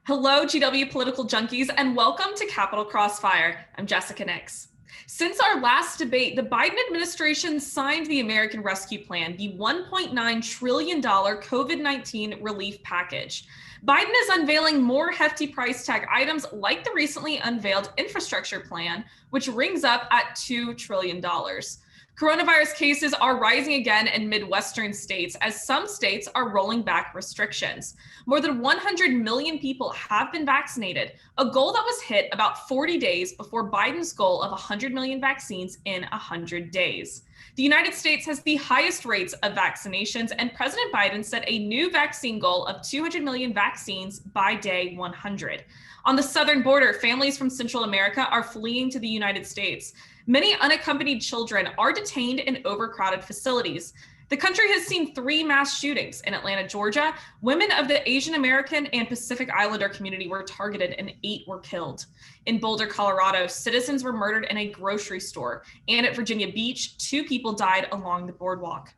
Hello, GW political junkies, and welcome to Capital Crossfire. I'm Jessica Nix. Since our last debate, the Biden administration signed the American Rescue Plan, the $1.9 trillion COVID-19 relief package. Biden is unveiling more hefty price tag items like the recently unveiled infrastructure plan, which rings up at $2 trillion. Coronavirus cases are rising again in Midwestern states as some states are rolling back restrictions. More than 100 million people have been vaccinated, a goal that was hit about 40 days before Biden's goal of 100 million vaccines in 100 days. The United States has the highest rates of vaccinations, and President Biden set a new vaccine goal of 200 million vaccines by day 100. On the southern border, families from Central America are fleeing to the United States. Many unaccompanied children are detained in overcrowded facilities. The country has seen 3 mass shootings. In Atlanta, Georgia, women of the Asian American and Pacific Islander community were targeted and 8 were killed. In Boulder, Colorado, citizens were murdered in a grocery store. And at Virginia Beach, 2 people died along the boardwalk.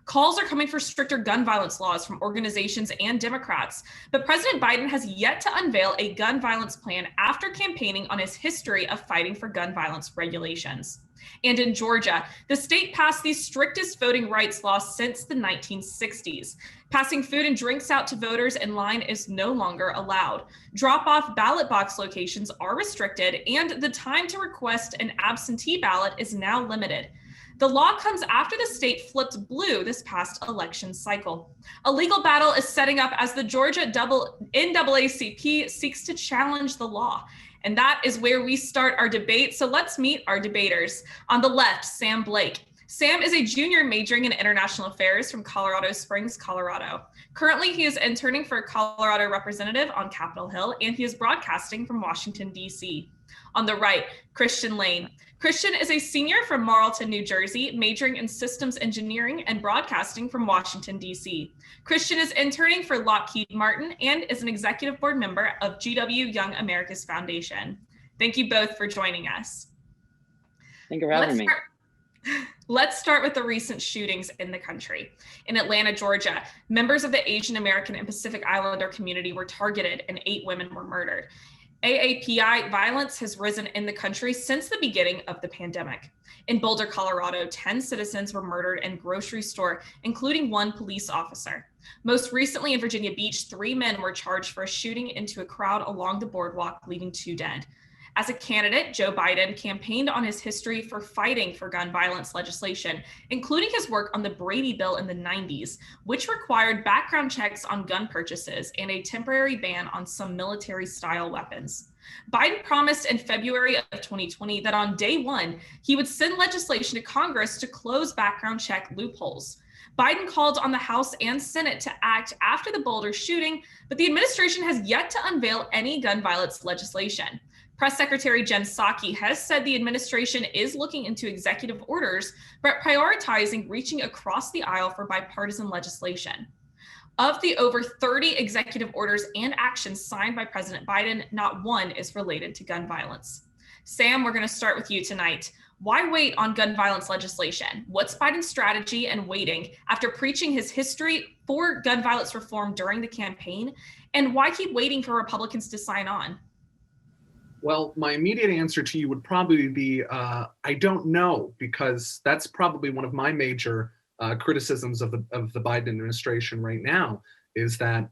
Calls are coming for stricter gun violence laws from organizations and Democrats, but President Biden has yet to unveil a gun violence plan after campaigning on his history of fighting for gun violence regulations. And in Georgia, the state passed the strictest voting rights law since the 1960s. Passing food and drinks out to voters in line is no longer allowed. Drop-off ballot box locations are restricted, and the time to request an absentee ballot is now limited. The law comes after the state flipped blue this past election cycle. A legal battle is setting up as the Georgia NAACP seeks to challenge the law. And that is where we start our debate. So let's meet our debaters. On the left, Sam Blake. Sam is a junior majoring in international affairs from Colorado Springs, Colorado. Currently, he is interning for a Colorado representative on Capitol Hill, and he is broadcasting from Washington, D.C. On the right, Christian Lane. Christian is a senior from Marlton, New Jersey, majoring in systems engineering and broadcasting from Washington, D.C. Christian is interning for Lockheed Martin and is an executive board member of GW Young America's Foundation. Thank you both for joining us. Thank you for having me. Let's start with the recent shootings in the country. In Atlanta, Georgia, members of the Asian American and Pacific Islander community were targeted and 8 women were murdered. AAPI violence has risen in the country since the beginning of the pandemic. In Boulder, Colorado, 10 citizens were murdered in a grocery store, including 1 police officer. Most recently in Virginia Beach, 3 men were charged for a shooting into a crowd along the boardwalk, leaving 2 dead. As a candidate, Joe Biden campaigned on his history for fighting for gun violence legislation, including his work on the Brady Bill in the 90s, which required background checks on gun purchases and a temporary ban on some military-style weapons. Biden promised in February of 2020 that on day 1, he would send legislation to Congress to close background check loopholes. Biden called on the House and Senate to act after the Boulder shooting, but the administration has yet to unveil any gun violence legislation. Press Secretary Jen Psaki has said the administration is looking into executive orders, but prioritizing reaching across the aisle for bipartisan legislation. Of the over 30 executive orders and actions signed by President Biden, not one is related to gun violence. Sam, we're going to start with you tonight. Why wait on gun violence legislation? What's Biden's strategy in waiting after preaching his history for gun violence reform during the campaign? And why keep waiting for Republicans to sign on? Well, my immediate answer to you would probably be, I don't know, because that's probably one of my major criticisms of the Biden administration right now, is that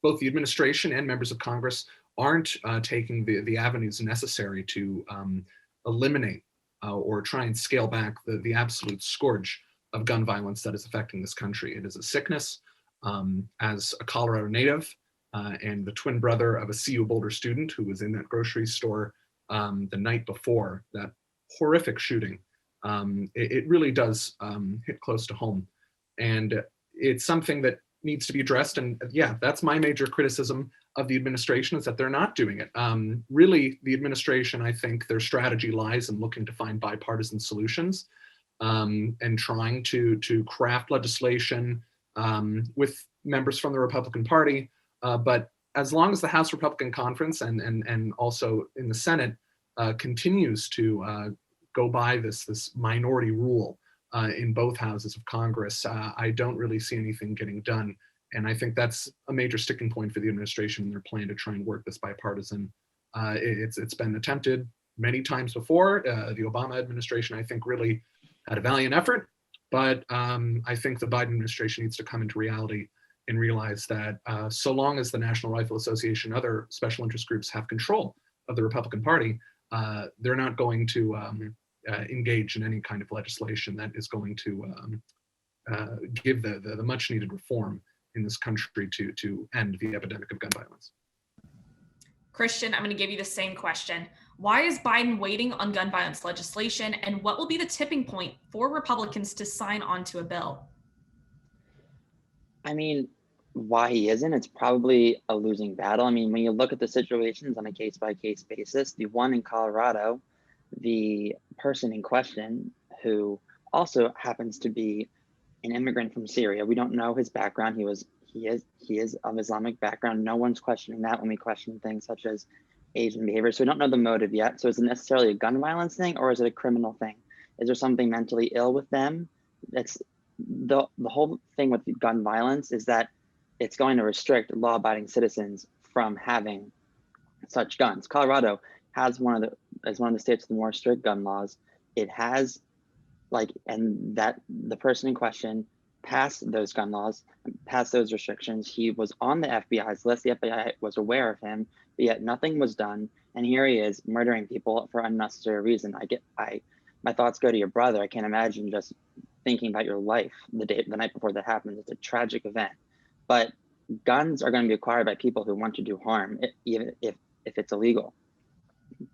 both the administration and members of Congress aren't taking the avenues necessary to eliminate or try and scale back the absolute scourge of gun violence that is affecting this country. It is a sickness. As a Colorado native, and the twin brother of a CU Boulder student who was in that grocery store the night before that horrific shooting, it really does hit close to home. And it's something that needs to be addressed. And yeah, that's my major criticism of the administration, is that they're not doing it. Really, the administration, I think their strategy lies in looking to find bipartisan solutions and trying to craft legislation with members from the Republican Party. But as long as the House Republican Conference and also in the Senate continues to go by this minority rule in both houses of Congress, I don't really see anything getting done And I think that's a major sticking point for the administration in their plan to try and work this bipartisan. It's been attempted many times before. The Obama administration, I think, really had a valiant effort, but I think the Biden administration needs to come into reality and realize that so long as the National Rifle Association and other special interest groups have control of the Republican Party, they're not going to engage in any kind of legislation that is going to give the much needed reform in this country to end the epidemic of gun violence. Christian, I'm going to give you the same question. Why is Biden waiting on gun violence legislation, and what will be the tipping point for Republicans to sign on to a bill? I mean, why he isn't, it's probably a losing battle. I mean, when you look at the situations on a case-by-case basis, the one in Colorado, the person in question, who also happens to be an immigrant from Syria, we don't know his background. He is of Islamic background. No one's questioning that when we question things such as Asian behavior. So we don't know the motive yet. So is it necessarily a gun violence thing, or is it a criminal thing? Is there something mentally ill with them? That's the whole thing with gun violence, is that it's going to restrict law-abiding citizens from having such guns. Colorado has one of the states with the more strict gun laws. It has and that the person in question passed those gun laws, passed those restrictions. He was on the FBI's list. The FBI was aware of him, but yet nothing was done. And here he is murdering people for unnecessary reason. My thoughts go to your brother. I can't imagine just thinking about your life the night before that happened. It's a tragic event. But guns are going to be acquired by people who want to do harm, even if it's illegal.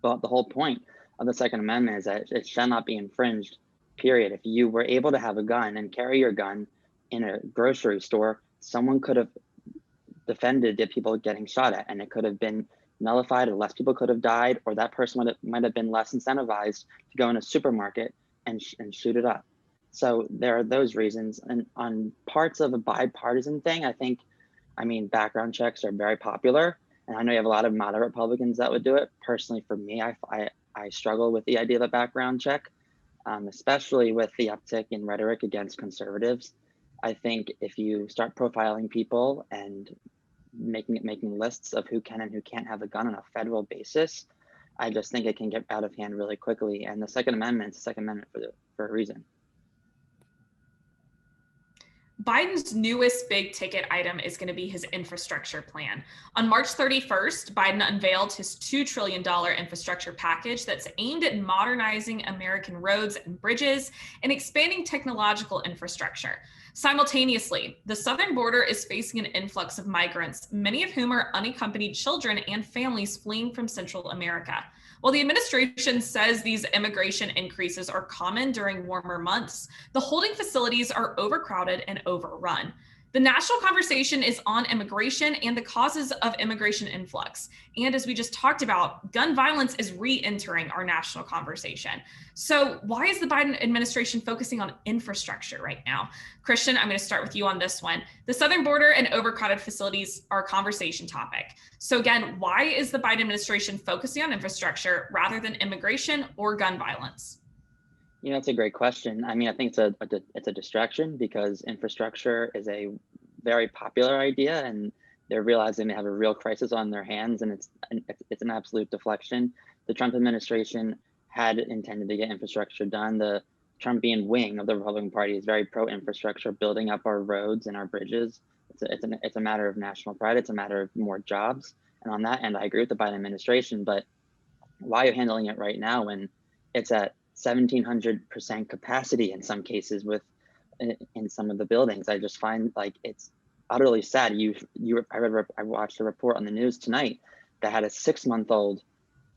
But the whole point of the Second Amendment is that it shall not be infringed, period. If you were able to have a gun and carry your gun in a grocery store, someone could have defended the people getting shot at, and it could have been nullified, or less people could have died, or that person might have been less incentivized to go in a supermarket and shoot it up. So there are those reasons. And on parts of a bipartisan thing, background checks are very popular. And I know you have a lot of moderate Republicans that would do it. Personally, for me, I struggle with the idea of a background check, especially with the uptick in rhetoric against conservatives. I think if you start profiling people and making lists of who can and who can't have a gun on a federal basis, I just think it can get out of hand really quickly. And the Second Amendment is the Second Amendment for a reason. Biden's newest big ticket item is going to be his infrastructure plan. On March 31st, Biden unveiled his $2 trillion infrastructure package that's aimed at modernizing American roads and bridges and expanding technological infrastructure. Simultaneously, the southern border is facing an influx of migrants, many of whom are unaccompanied children and families fleeing from Central America. While the administration says these immigration increases are common during warmer months, the holding facilities are overcrowded and overrun. The national conversation is on immigration and the causes of immigration influx. And as we just talked about, gun violence is re-entering our national conversation. So why is the Biden administration focusing on infrastructure right now? Christian, I'm going to start with you on this one. The southern border and overcrowded facilities are a conversation topic. So again, why is the Biden administration focusing on infrastructure rather than immigration or gun violence? You know, that's a great question. I mean, I think it's a distraction, because infrastructure is a very popular idea, and they're realizing they have a real crisis on their hands, and it's an absolute deflection. The Trump administration had intended to get infrastructure done. The Trumpian wing of the Republican Party is very pro-infrastructure, building up our roads and our bridges. It's a matter of national pride. It's a matter of more jobs. And on that end, I agree with the Biden administration. But why are you handling it right now when it's at 1,700% capacity in some cases in some of the buildings? I just find it's utterly sad. I watched a report on the news tonight that had a 6-month-old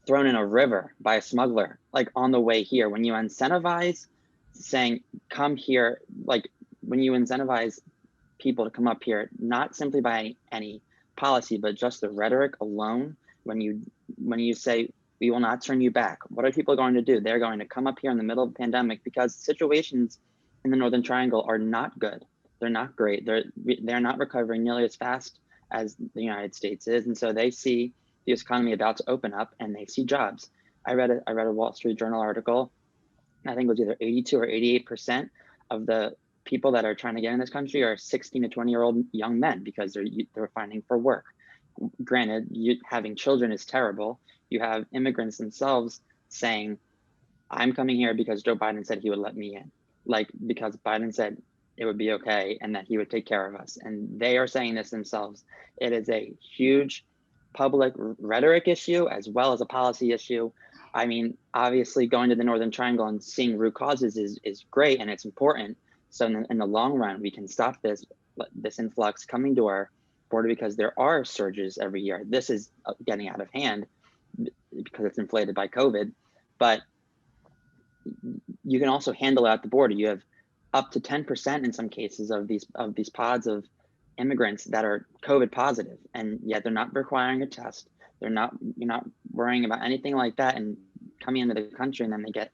thrown in a river by a smuggler, on the way here. When you incentivize saying, come here, when you incentivize people to come up here, not simply by any policy, but just the rhetoric alone, when you say, we will not turn you back, what are people going to do? They're going to come up here in the middle of a pandemic, because situations in the Northern Triangle are not good. They're not great. They're not recovering nearly as fast as the United States is. And so they see the economy about to open up, and they see jobs. I read a Wall Street Journal article. I think it was either 82 or 88% of the people that are trying to get in this country are 16 to 20-year-old young men because they're finding for work. Granted, having children is terrible. You have immigrants themselves saying, I'm coming here because Joe Biden said he would let me in. Like, because Biden said it would be okay and that he would take care of us. And they are saying this themselves. It is a huge public rhetoric issue as well as a policy issue. I mean, obviously going to the Northern Triangle and seeing root causes is great and it's important. So in the long run, we can stop this influx coming to our border because there are surges every year. This is getting out of hand because it's inflated by COVID, but you can also handle it at the border. You have up to 10% in some cases of these pods of immigrants that are COVID positive, and yet they're not requiring a test. You're not worrying about anything like that, and coming into the country, and then they get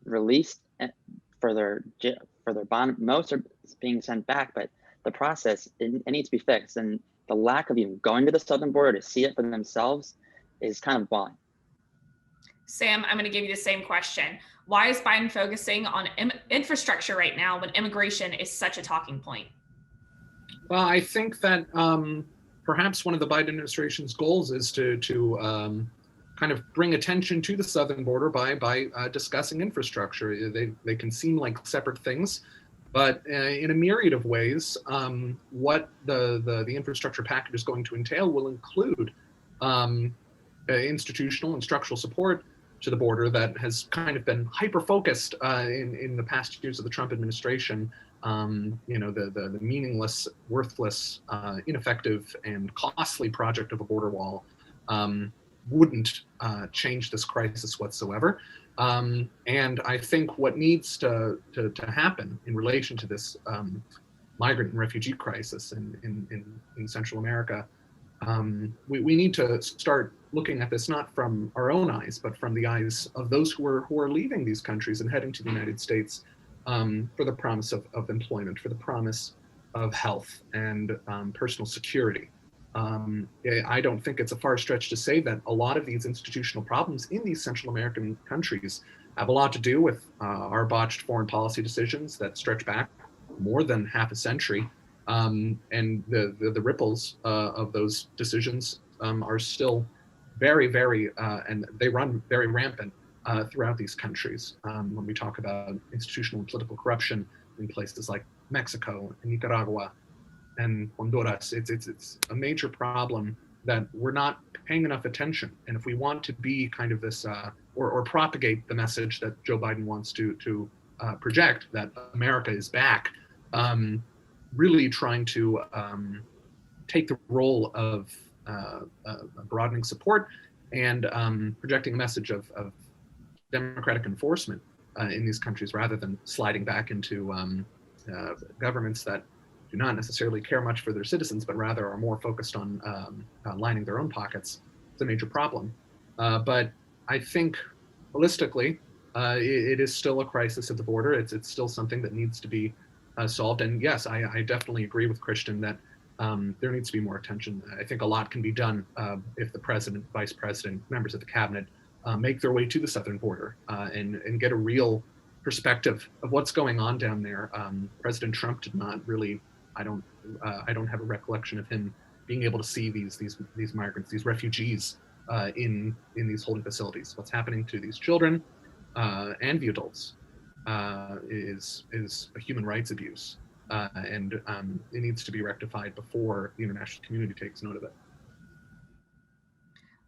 released for their bond. Most are being sent back, but the process it needs to be fixed, and the lack of even going to the southern border to see it for themselves is kind of blind. Sam, I'm going to give you the same question. Why is Biden focusing on infrastructure right now when immigration is such a talking point? Well, I think that perhaps one of the Biden administration's goals is to kind of bring attention to the southern border by discussing infrastructure. They can seem like separate things, but in a myriad of ways, what the infrastructure package is going to entail will include institutional and structural support to the border that has kind of been hyper-focused in the past years of the Trump administration. The meaningless, worthless, ineffective, and costly project of a border wall wouldn't change this crisis whatsoever. And I think what needs to happen in relation to this migrant and refugee crisis in Central America, we need to start looking at this not from our own eyes, but from the eyes of those who are leaving these countries and heading to the United States for the promise of employment, for the promise of health and personal security. I don't think it's a far stretch to say that a lot of these institutional problems in these Central American countries have a lot to do with our botched foreign policy decisions that stretch back more than half a century. And the ripples of those decisions are still very, very, and they run very rampant throughout these countries. When we talk about institutional and political corruption in places like Mexico and Nicaragua and Honduras, it's a major problem that we're not paying enough attention. And if we want to be kind of this, or propagate the message that Joe Biden wants to project, that America is back, really trying to take the role of broadening support and projecting a message of democratic enforcement in these countries rather than sliding back into governments that do not necessarily care much for their citizens, but rather are more focused on lining their own pockets. It's a major problem. But I think holistically, it is still a crisis at the border. It's still something that needs to be solved. And yes, I definitely agree with Christian that there needs to be more attention. I think a lot can be done if the president, vice president, members of the cabinet make their way to the southern border and get a real perspective of what's going on down there. President Trump did not really, I don't have a recollection of him being able to see these migrants, these refugees in these holding facilities. What's happening to these children and the adults is a human rights abuse. And it needs to be rectified before the international community takes note of it.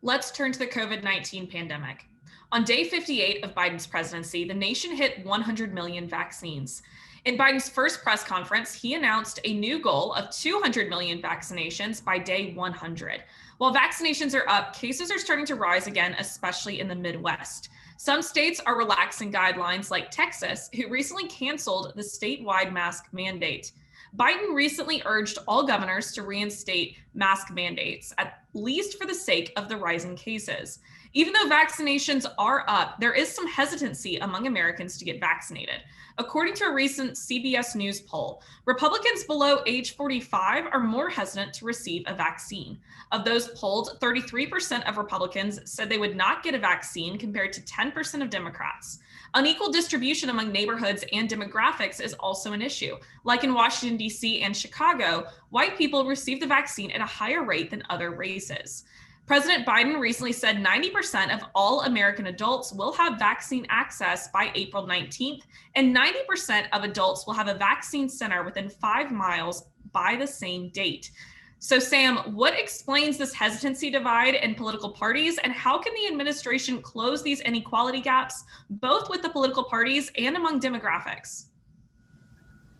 Let's turn to the COVID-19 pandemic. On day 58 of Biden's presidency, the nation hit 100 million vaccines. In Biden's first press conference, he announced a new goal of 200 million vaccinations by day 100. While vaccinations are up, cases are starting to rise again, especially in the Midwest. Some states are relaxing guidelines, like Texas, who recently canceled the statewide mask mandate. Biden recently urged all governors to reinstate mask mandates, at least for the sake of the rising cases. Even though vaccinations are up, there is some hesitancy among Americans to get vaccinated. According to a recent CBS News poll, Republicans below age 45 are more hesitant to receive a vaccine. Of those polled, 33% of Republicans said they would not get a vaccine compared to 10% of Democrats. Unequal distribution among neighborhoods and demographics is also an issue. Like in Washington, D.C. and Chicago, white people receive the vaccine at a higher rate than other races. President Biden recently said 90% of all American adults will have vaccine access by April 19th, and 90% of adults will have a vaccine center within 5 miles by the same date. So, Sam, what explains this hesitancy divide in political parties, and how can the administration close these inequality gaps, both with the political parties and among demographics?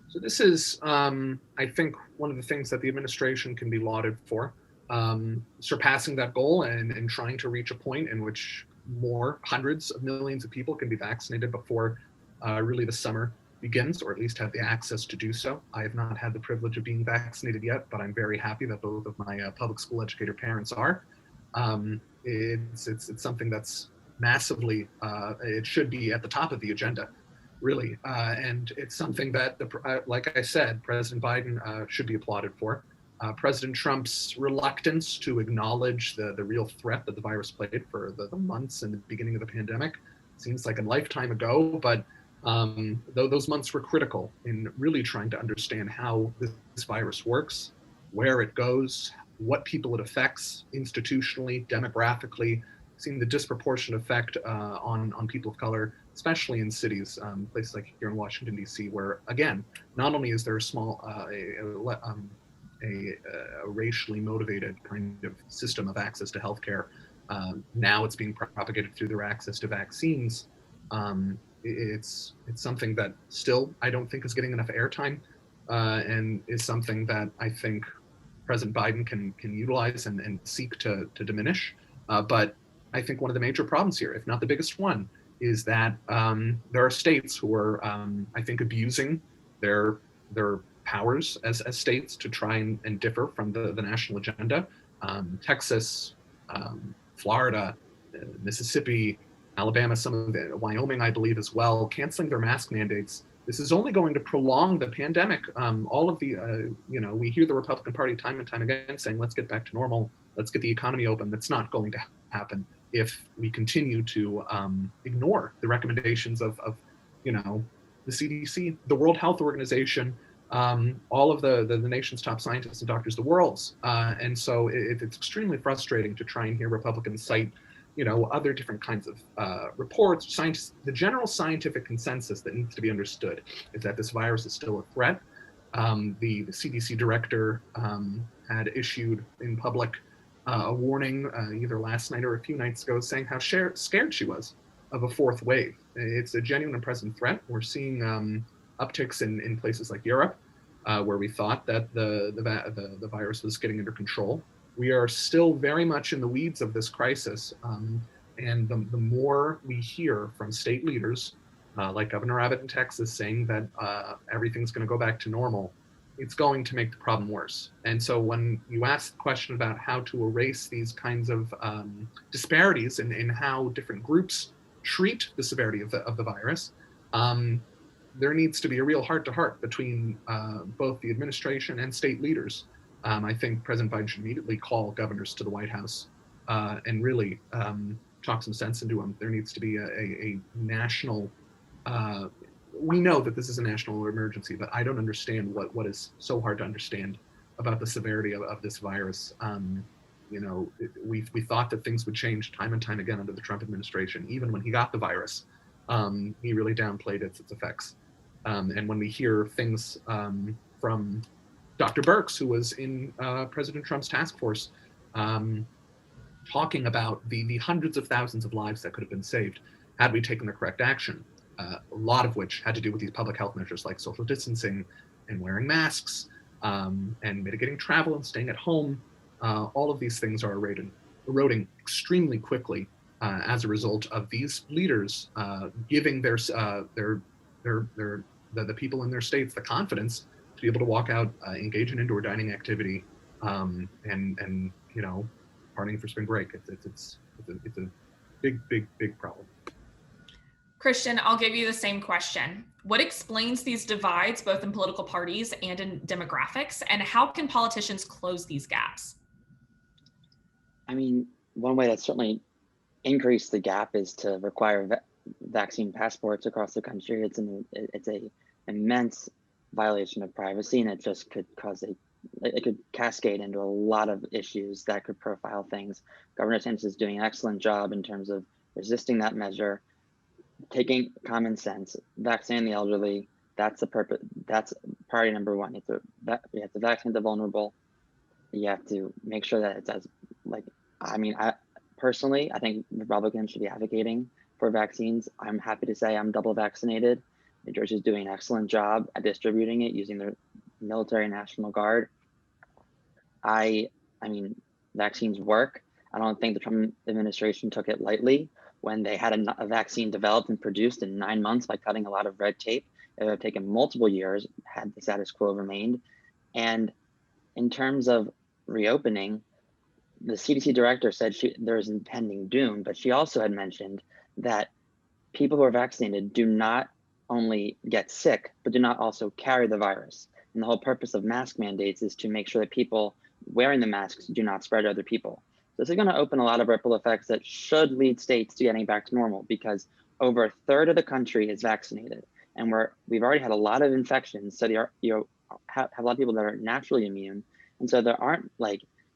So this is, I think, one of the things that the administration can be lauded for. Surpassing that goal and trying to reach a point in which hundreds of millions of people can be vaccinated before really the summer begins, or at least have the access to do so. I have not had the privilege of being vaccinated yet, but I'm very happy that both of my public school educator parents are. It's something that's massively, it should be at the top of the agenda, really. And it's something that, like I said, President Biden should be applauded for. President Trump's reluctance to acknowledge the real threat that the virus played for the months in the beginning of the pandemic seems like a lifetime ago, but those months were critical in really trying to understand how this virus works, where it goes, what people it affects institutionally, demographically, seeing the disproportionate effect on people of color, especially in cities, places like here in Washington, D.C., where, again, not only is there a small, a racially motivated kind of system of access to healthcare. Now it's being propagated through their access to vaccines. It's something that still I don't think is getting enough airtime, and is something that I think President Biden can utilize and seek to diminish. But I think one of the major problems here, if not the biggest one, is that there are states who are, I think, abusing their powers as states to try and differ from the national agenda. Texas, Florida, Mississippi, Alabama, some of the Wyoming, I believe, as well, canceling their mask mandates. This is only going to prolong the pandemic. All of the, we hear the Republican Party time and time again saying, let's get back to normal, let's get the economy open. That's not going to happen if we continue to ignore the recommendations of the CDC, the World Health Organization, all of the nation's top scientists and doctors, the world's. And so it's extremely frustrating to try and hear Republicans cite, other different kinds of reports, the general scientific consensus that needs to be understood is that this virus is still a threat. The CDC director had issued in public a warning either last night or a few nights ago saying how scared she was of a fourth wave. It's a genuine and present threat. We're seeing upticks in places like Europe, where we thought that the virus was getting under control. We are still very much in the weeds of this crisis, and the more we hear from state leaders, like Governor Abbott in Texas, saying that everything's going to go back to normal, it's going to make the problem worse. And so when you ask the question about how to erase these kinds of disparities in how different groups treat the severity of the virus, there needs to be a real heart-to-heart between both the administration and state leaders. I think President Biden should immediately call governors to the White House and really talk some sense into them. There needs to be a national, we know that this is a national emergency, but I don't understand what is so hard to understand about the severity of this virus. We thought that things would change time and time again under the Trump administration. Even when he got the virus, he really downplayed its effects. And when we hear things from Dr. Birx, who was in President Trump's task force, talking about the hundreds of thousands of lives that could have been saved had we taken the correct action, a lot of which had to do with these public health measures like social distancing and wearing masks and mitigating travel and staying at home. All of these things are eroding extremely quickly as a result of these leaders giving the people in their states the confidence to be able to walk out, engage in indoor dining activity, and partying for spring break. It's Big, big, big problem. Christian, I'll give you the same question. What explains these divides, both in political parties and in demographics, and how can politicians close these gaps? I mean, one way that certainly increased the gap is to require vaccine passports across the country. It's a immense violation of privacy, and it just could cause it could cascade into a lot of issues that could profile things. Governor DeSantis is doing an excellent job in terms of resisting that measure, taking common sense, vaccinating the elderly. That's the purpose. That's priority number one. You have to vaccinate the vulnerable. You have to make sure that it's I personally, I think Republicans should be advocating for vaccines. I'm happy to say I'm double vaccinated. New Jersey is doing an excellent job at distributing it using their military and National Guard. I mean, vaccines work. I don't think the Trump administration took it lightly when they had a vaccine developed and produced in 9 months by cutting a lot of red tape. It would have taken multiple years had the status quo remained. And in terms of reopening, the CDC director said there's impending doom, but she also had mentioned that people who are vaccinated do not only get sick, but do not also carry the virus. And the whole purpose of mask mandates is to make sure that people wearing the masks do not spread to other people. This is going to open a lot of ripple effects that should lead states to getting back to normal, because over a third of the country is vaccinated, and we've already had a lot of infections. So you have a lot of people that are naturally immune, and so there aren't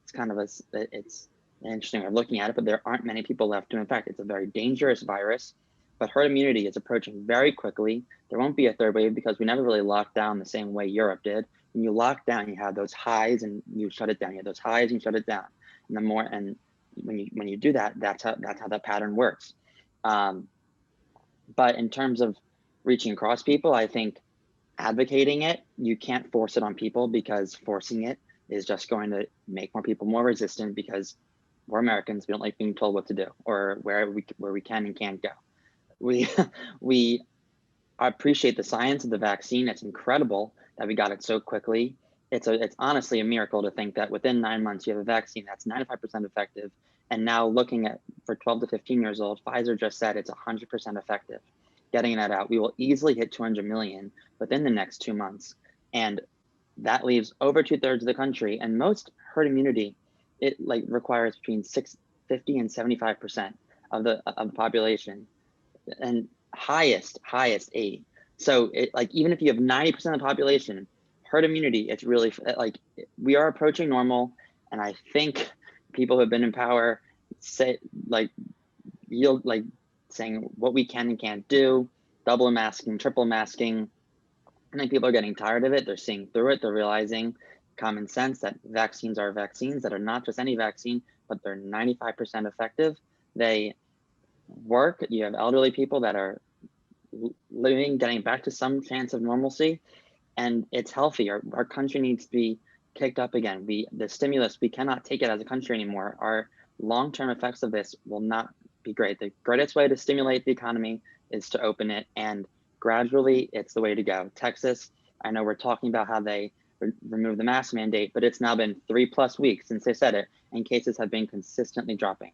it's an interesting way of looking at it, but there aren't many people left to infect. It's a very dangerous virus, but herd immunity is approaching very quickly. There won't be a third wave because we never really locked down the same way Europe did. When you lock down, you have those highs and you shut it down. You have those highs and you shut it down. And when you do that, that's how that pattern works. But in terms of reaching across people, I think advocating it, you can't force it on people, because forcing it is just going to make more people more resistant, because we're Americans. We don't like being told what to do or where we can and can't go. We appreciate the science of the vaccine. It's incredible that we got it so quickly. It's honestly a miracle to think that within 9 months you have a vaccine that's 95% effective. And now looking at for 12 to 15 years old, Pfizer just said it's 100% effective. Getting that out, we will easily hit 200 million within the next 2 months. And that leaves over 2/3 of the country, and most herd immunity, it requires between 50 and 75% of the population, and highest 80. So even if you have 90% of the population, herd immunity, it's really we are approaching normal. And I think people who have been in power saying what we can and can't do, double masking, triple masking. I think people are getting tired of it. They're seeing through it. They're realizing common sense that vaccines are vaccines, that are not just any vaccine, but they're 95% effective. They work. You have elderly people that are getting back to some chance of normalcy, and it's healthy. Our country needs to be kicked up again. The stimulus, we cannot take it as a country anymore. Our long-term effects of this will not be great. The greatest way to stimulate the economy is to open it, and gradually, it's the way to go. Texas, I know we're talking about how they removed the mask mandate, but it's now been 3+ weeks since they said it, and cases have been consistently dropping.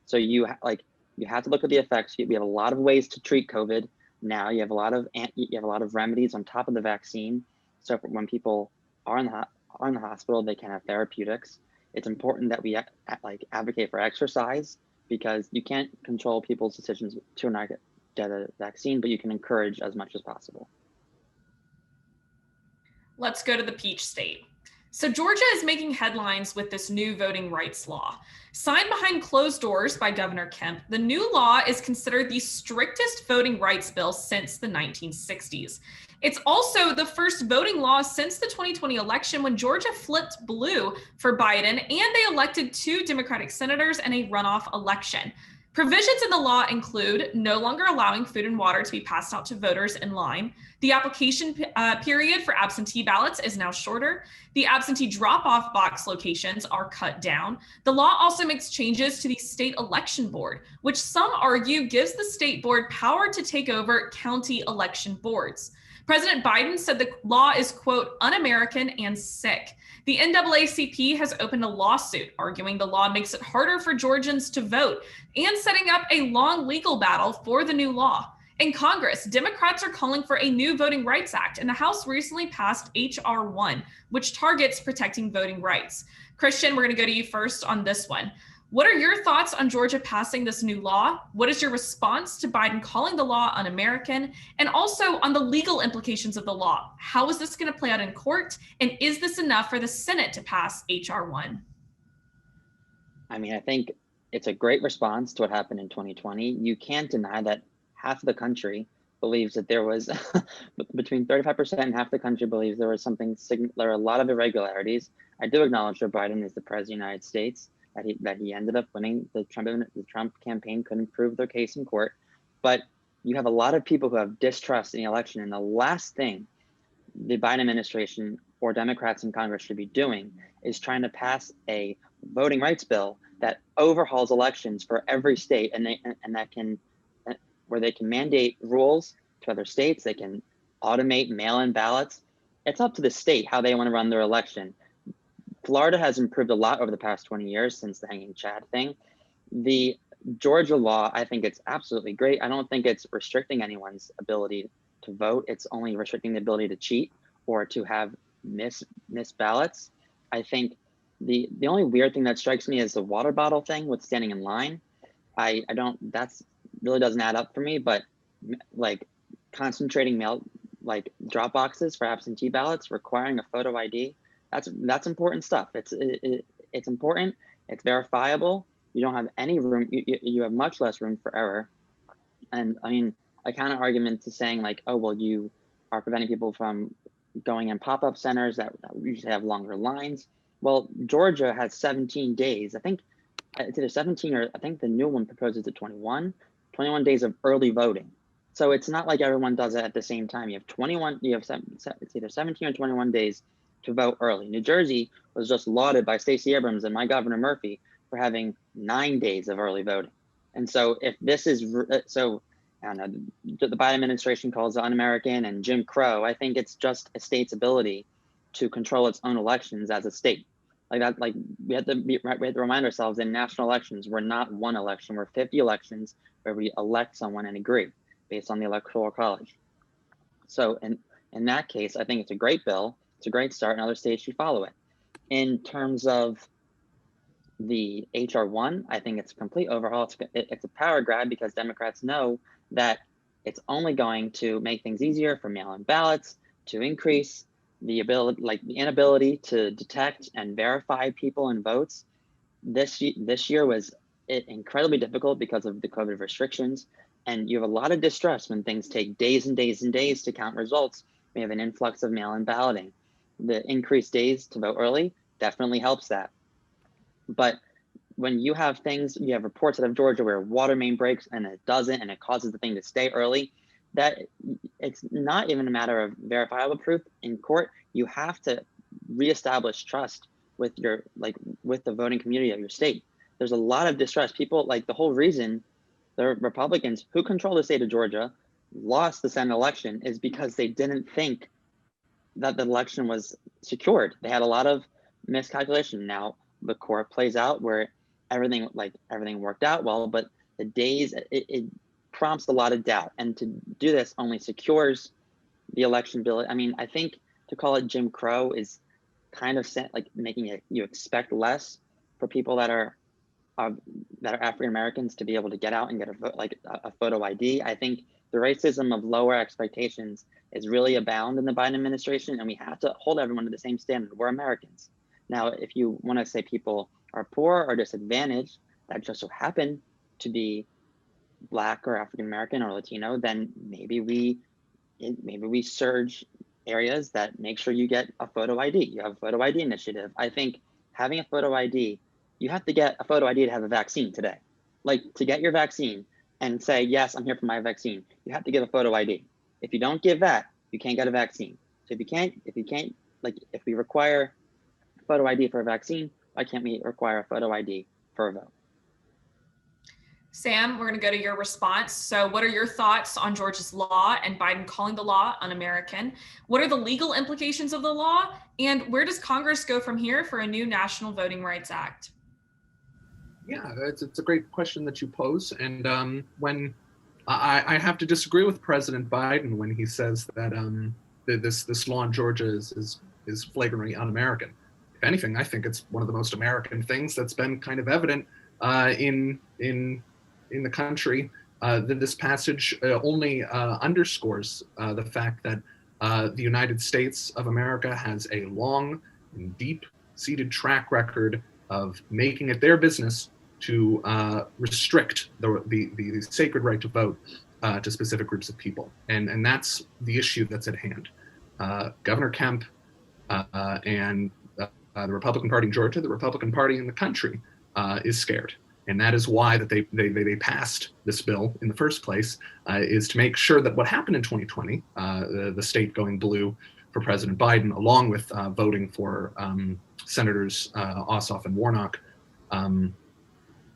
So you have to look at the effects. We have a lot of ways to treat COVID now. You have a lot of remedies on top of the vaccine. So when people are in the hospital, they can have therapeutics. It's important that we advocate for exercise, because you can't control people's decisions to not get a vaccine, but you can encourage as much as possible. Let's go to the Peach State. So Georgia is making headlines with this new voting rights law. Signed behind closed doors by Governor Kemp, the new law is considered the strictest voting rights bill since the 1960s. It's also the first voting law since the 2020 election, when Georgia flipped blue for Biden and they elected 2 Democratic senators in a runoff election. Provisions in the law include no longer allowing food and water to be passed out to voters in line. The application period for absentee ballots is now shorter. The absentee drop-off box locations are cut down. The law also makes changes to the state election board, which some argue gives the state board power to take over county election boards. President Biden said the law is, quote, un-American and sick. The NAACP has opened a lawsuit arguing the law makes it harder for Georgians to vote and setting up a long legal battle for the new law. In Congress, Democrats are calling for a new Voting Rights Act, and the House recently passed H.R. 1, which targets protecting voting rights. Christian, we're going to go to you first on this one. What are your thoughts on Georgia passing this new law? What is your response to Biden calling the law un-American? And also on the legal implications of the law. How is this going to play out in court? And is this enough for the Senate to pass H.R. 1? I mean, I think it's a great response to what happened in 2020. You can't deny that half of the country believes that there was between 35% and half the country believes there was there were a lot of irregularities. I do acknowledge Joe Biden is the president of the United States, that he ended up winning. The Trump campaign couldn't prove their case in court, but you have a lot of people who have distrust in the election. And the last thing the Biden administration or Democrats in Congress should be doing is trying to pass a voting rights bill that overhauls elections for every state, where they can mandate rules to other states. They can automate mail-in ballots. It's up to the state how they want to run their election. Florida has improved a lot over the past 20 years since the hanging Chad thing. The Georgia law, I think it's absolutely great. I don't think it's restricting anyone's ability to vote. It's only restricting the ability to cheat or to have miss ballots. I think the only weird thing that strikes me is the water bottle thing with standing in line. That's really doesn't add up for me, but like concentrating mail, like drop boxes for absentee ballots, requiring a photo ID, that's important stuff. It's important. It's verifiable. You don't have any room. You have much less room for error. And I mean, a counter argument to saying like, oh, well, you are preventing people from going in pop-up centers that usually have longer lines. Well, Georgia has 17 days. I think it's either 17 or I think the new one proposes to 21 days of early voting. So it's not like everyone does it at the same time. You have it's either 17 or 21 days to vote early. New Jersey was just lauded by Stacey Abrams and my Governor Murphy for having 9 days of early voting. And so if this is, I don't know, the Biden administration calls it un-American and Jim Crow, I think it's just a state's ability to control its own elections as a state. Like that, like we have to remind ourselves in national elections, we're not one election, we're 50 elections where we elect someone and agree based on the Electoral College. So in that case, I think it's a great bill. It's a great start, and other states should follow it. In terms of the H.R. 1, I think it's a complete overhaul. It's a power grab because Democrats know that it's only going to make things easier for mail-in ballots, to increase the inability to detect and verify people and votes. This year was incredibly difficult because of the COVID restrictions, and you have a lot of distrust when things take days and days and days to count results. We have an influx of mail-in balloting. The increased days to vote early definitely helps that. But when you have reports out of Georgia where water main breaks and it doesn't, and it causes the thing to stay early, that it's not even a matter of verifiable proof in court. You have to reestablish trust with the voting community of your state. There's a lot of distrust. People, like, the whole reason the Republicans who control the state of Georgia lost the Senate election is because they didn't think that the election was secured. They had a lot of miscalculation. Now the court plays out where everything worked out well, but the days, it prompts a lot of doubt. And to do this only secures the election bill. I mean, I think to call it Jim Crow is kind of making it, you expect less for people that are African Americans to be able to get out and get a photo ID. I think the racism of lower expectations is really abound in the Biden administration, and we have to hold everyone to the same standard. We're Americans. Now, if you want to say people are poor or disadvantaged that just so happen to be Black or African American or Latino, then maybe we surge areas that make sure you get a photo ID. You have a photo ID initiative. I think having a photo ID, you have to get a photo ID to have a vaccine today. Like, to get your vaccine and say, yes, I'm here for my vaccine, you have to give a photo ID. If you don't give that, you can't get a vaccine. So if we require photo ID for a vaccine, why can't we require a photo ID for a vote? Sam, we're going to go to your response. So what are your thoughts on Georgia's law and Biden calling the law un-American? What are the legal implications of the law? And where does Congress go from here for a new National Voting Rights Act? Yeah, it's a great question that you pose. And when I have to disagree with President Biden when he says that this law in Georgia is flagrantly un-American. If anything, I think it's one of the most American things that's been kind of evident in the country. That this passage only underscores the fact that the United States of America has a long and deep-seated track record of making it their business to restrict the sacred right to vote to specific groups of people. And that's the issue that's at hand. Governor Kemp and the Republican Party in Georgia, the Republican Party in the country is scared. And that is why that they passed this bill in the first place, is to make sure that what happened in 2020, the state going blue for President Biden, along with voting for Senators Ossoff and Warnock,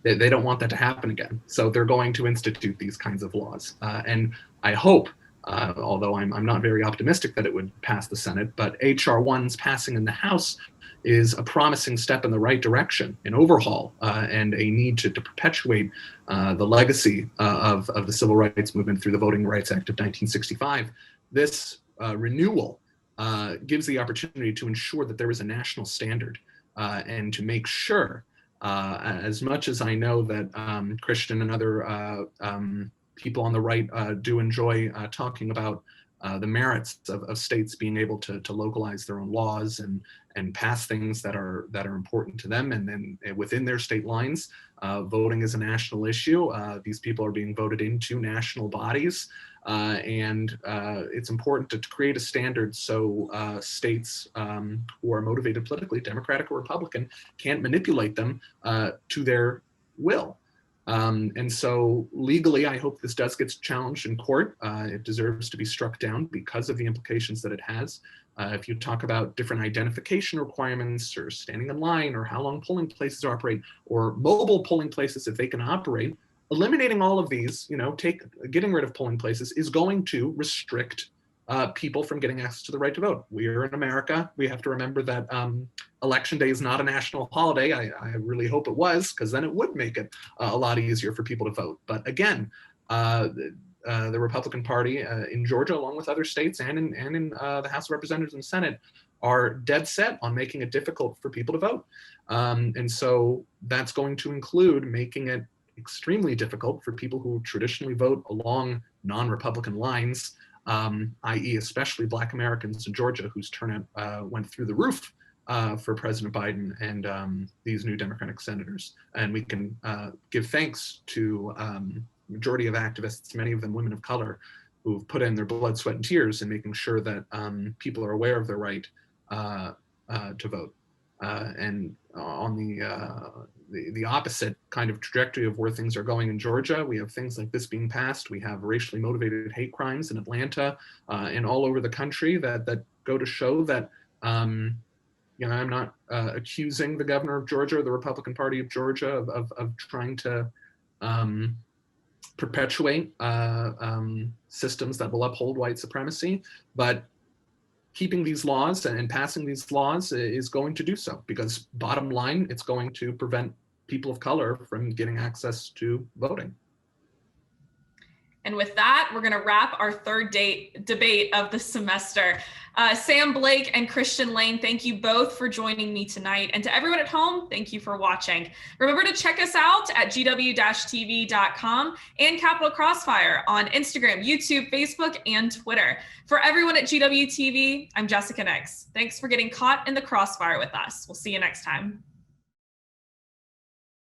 they don't want that to happen again. So they're going to institute these kinds of laws. And I hope, although I'm not very optimistic that it would pass the Senate, but H.R. 1's passing in the House is a promising step in the right direction, an overhaul and a need to perpetuate the legacy of the civil rights movement through the Voting Rights Act of 1965. This renewal gives the opportunity to ensure that there is a national standard and to make sure, as much as I know that Christian and other people on the right do enjoy talking about the merits of states being able to localize their own laws and pass things that are important to them, and then within their state lines, voting is a national issue. These people are being voted into national bodies, and it's important to create a standard so states who are motivated politically, Democratic or Republican, can't manipulate them to their will. And so legally, I hope this does get challenged in court. It deserves to be struck down because of the implications that it has. If you talk about different identification requirements or standing in line or how long polling places operate or mobile polling places, if they can operate, eliminating all of these, getting rid of polling places is going to restrict people from getting access to the right to vote. We are in America. We have to remember that Election Day is not a national holiday. I really hope it was, because then it would make it a lot easier for people to vote. But again, the Republican Party in Georgia, along with other states and in the House of Representatives and Senate, are dead set on making it difficult for people to vote. And so that's going to include making it extremely difficult for people who traditionally vote along non-Republican lines, i.e. especially Black Americans in Georgia, whose turnout went through the roof for President Biden and these new Democratic senators. And we can give thanks to majority of activists, many of them women of color, who've put in their blood, sweat, and tears in making sure that people are aware of their right to vote. And on the opposite kind of trajectory of where things are going in Georgia, we have things like this being passed. We have racially motivated hate crimes in Atlanta and all over the country that go to show that, I'm not accusing the governor of Georgia or the Republican Party of Georgia of trying to perpetuate systems that will uphold white supremacy, but keeping these laws and passing these laws is going to do so, because bottom line, it's going to prevent people of color from getting access to voting. And with that, we're going to wrap our third debate of the semester. Sam Blake and Christian Lane, thank you both for joining me tonight. And to everyone at home, thank you for watching. Remember to check us out at gw-tv.com and Capital Crossfire on Instagram, YouTube, Facebook, and Twitter. For everyone at GW TV, I'm Jessica Nix. Thanks for getting caught in the crossfire with us. We'll see you next time.